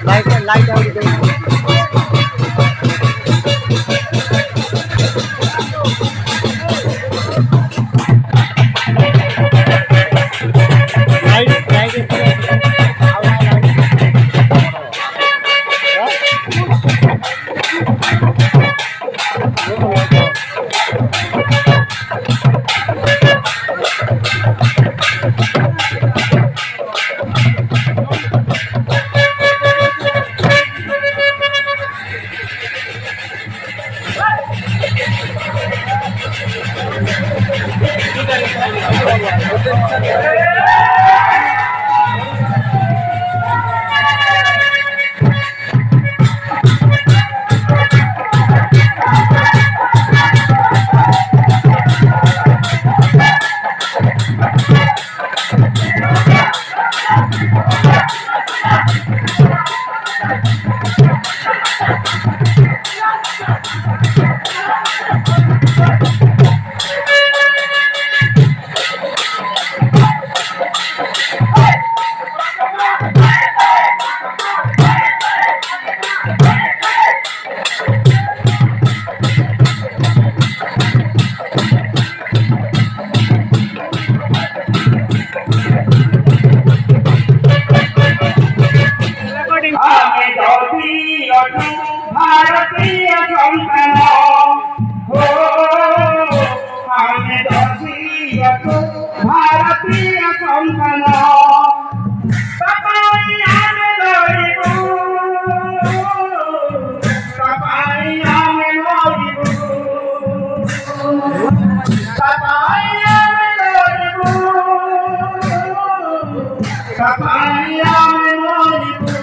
light out দেই भारतीय संतान हो आमे दर्शिया भारतीय संतान तपाईं आमे लडिबु तपाईं आमे लडिबु तपाईं आमे लडिबु तपाईं आमे लडिबु